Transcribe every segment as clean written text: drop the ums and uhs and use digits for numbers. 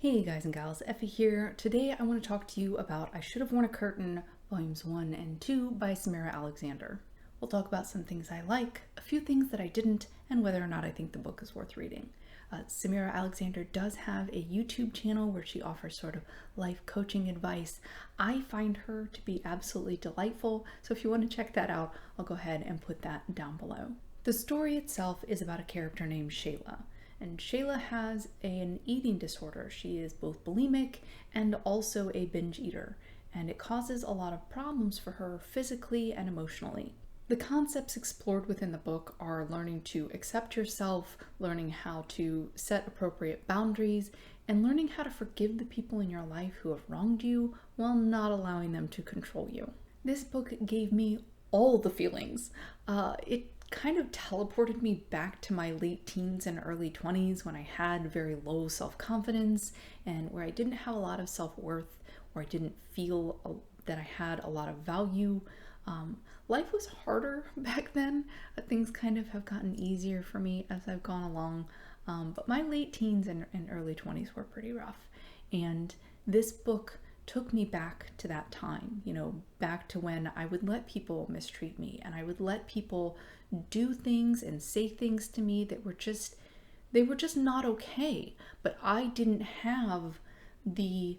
Hey guys and gals, Effie here. Today I want to talk to you about I Should Have Worn a Curtain, Volumes 1 and 2 by Samyra Alexander. We'll talk about some things I like, a few things that I didn't, and whether or not I think the book is worth reading. Samyra Alexander does have a YouTube channel where she offers sort of life coaching advice. I find her to be absolutely delightful, so if you want to check that out, I'll go ahead and put that down below. The story itself is about a character named Shayla. And Shayla has an eating disorder. She is both bulimic and also a binge eater, and it causes a lot of problems for her physically and emotionally. The concepts explored within the book are learning to accept yourself, learning how to set appropriate boundaries, and learning how to forgive the people in your life who have wronged you while not allowing them to control you. This book gave me all the feelings. It kind of teleported me back to my late teens and early 20s when I had very low self-confidence and where I didn't have a lot of self-worth, where I didn't feel that I had a lot of value. Life was harder back then. Things kind of have gotten easier for me as I've gone along, but my late teens and early 20s were pretty rough. And this book took me back to that time, back to when I would let people mistreat me and I would let people do things and say things to me that were just not okay. But I didn't have the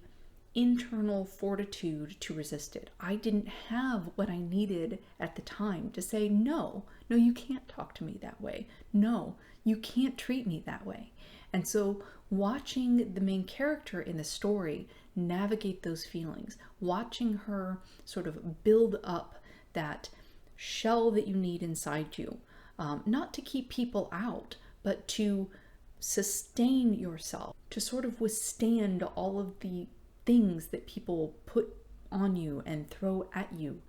internal fortitude to resist it. I didn't have what I needed at the time to say, no, you can't talk to me that way. No, you can't treat me that way. And so watching the main character in the story navigate those feelings, watching her sort of build up that shell that you need inside you, not to keep people out, but to sustain yourself, to sort of withstand all of the things that people put on you and throw at you.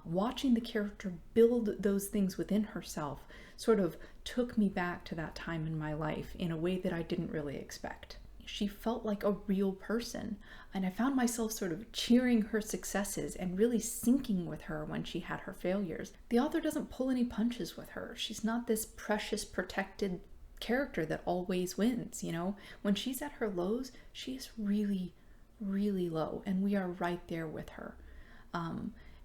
Watching the character build those things within herself sort of took me back to that time in my life in a way that I didn't really expect. She felt like a real person, and I found myself sort of cheering her successes and really sinking with her when she had her failures. The author doesn't pull any punches with her. She's not this precious, protected character that always wins, When she's at her lows, she is really, really low, and we are right there with her.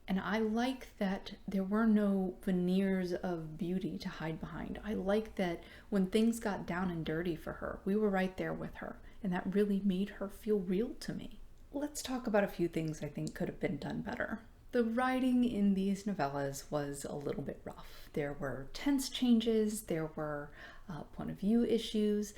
And I like that there were no veneers of beauty to hide behind. I like that when things got down and dirty for her, we were right there with her, and that really made her feel real to me. Let's talk about a few things I think could have been done better. The writing in these novellas was a little bit rough. There were tense changes, there were point of view issues.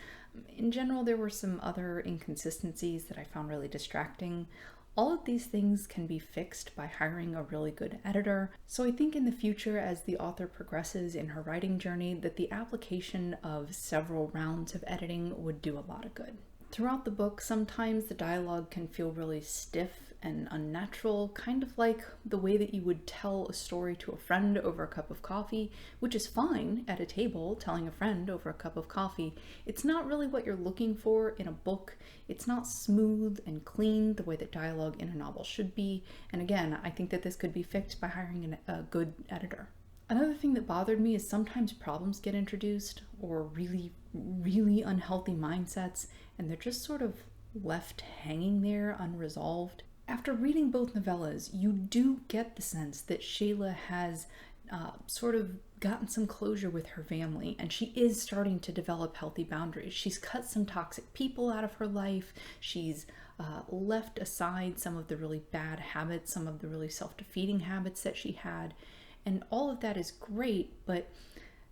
In general, there were some other inconsistencies that I found really distracting. All of these things can be fixed by hiring a really good editor. So I think in the future, as the author progresses in her writing journey, that the application of several rounds of editing would do a lot of good. Throughout the book, sometimes the dialogue can feel really stiff and unnatural, kind of like the way that you would tell a story to a friend over a cup of coffee, which is fine at a table, telling a friend over a cup of coffee. It's not really what you're looking for in a book. It's not smooth and clean the way that dialogue in a novel should be. And again, I think that this could be fixed by hiring a good editor. Another thing that bothered me is sometimes problems get introduced, or really, really unhealthy mindsets, and they're just sort of left hanging there unresolved. After reading both novellas, you do get the sense that Shayla has sort of gotten some closure with her family, and she is starting to develop healthy boundaries. She's cut some toxic people out of her life. She's left aside some of the really bad habits, some of the really self-defeating habits that she had. And all of that is great, but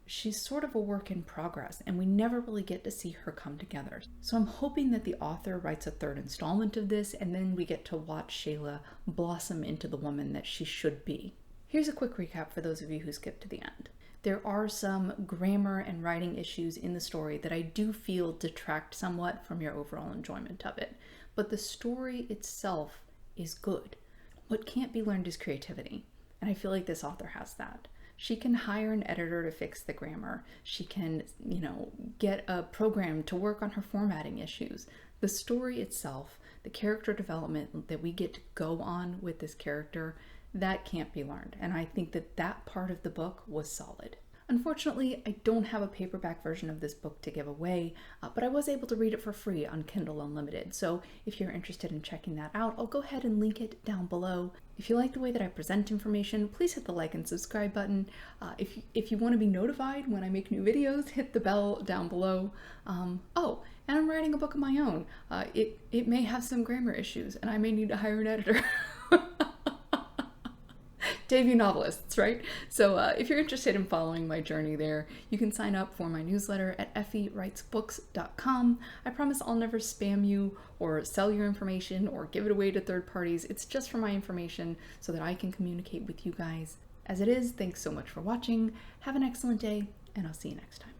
she's sort of a work in progress, and we never really get to see her come together. So I'm hoping that the author writes a third installment of this, and then we get to watch Shayla blossom into the woman that she should be. Here's a quick recap for those of you who skipped to the end. There are some grammar and writing issues in the story that I do feel detract somewhat from your overall enjoyment of it, but the story itself is good. What can't be learned is creativity, and I feel like this author has that. She can hire an editor to fix the grammar. She can, get a program to work on her formatting issues. The story itself, the character development that we get to go on with this character, that can't be learned. And I think that that part of the book was solid. Unfortunately, I don't have a paperback version of this book to give away, but I was able to read it for free on Kindle Unlimited, so if you're interested in checking that out, I'll go ahead and link it down below. If you like the way that I present information, please hit the like and subscribe button. If you want to be notified when I make new videos, hit the bell down below. Oh, and I'm writing a book of my own. It may have some grammar issues, and I may need to hire an editor. Debut novelists, right? So if you're interested in following my journey there, you can sign up for my newsletter at effywritesbooks.com. I promise I'll never spam you or sell your information or give it away to third parties. It's just for my information so that I can communicate with you guys. As it is, thanks so much for watching. Have an excellent day, and I'll see you next time.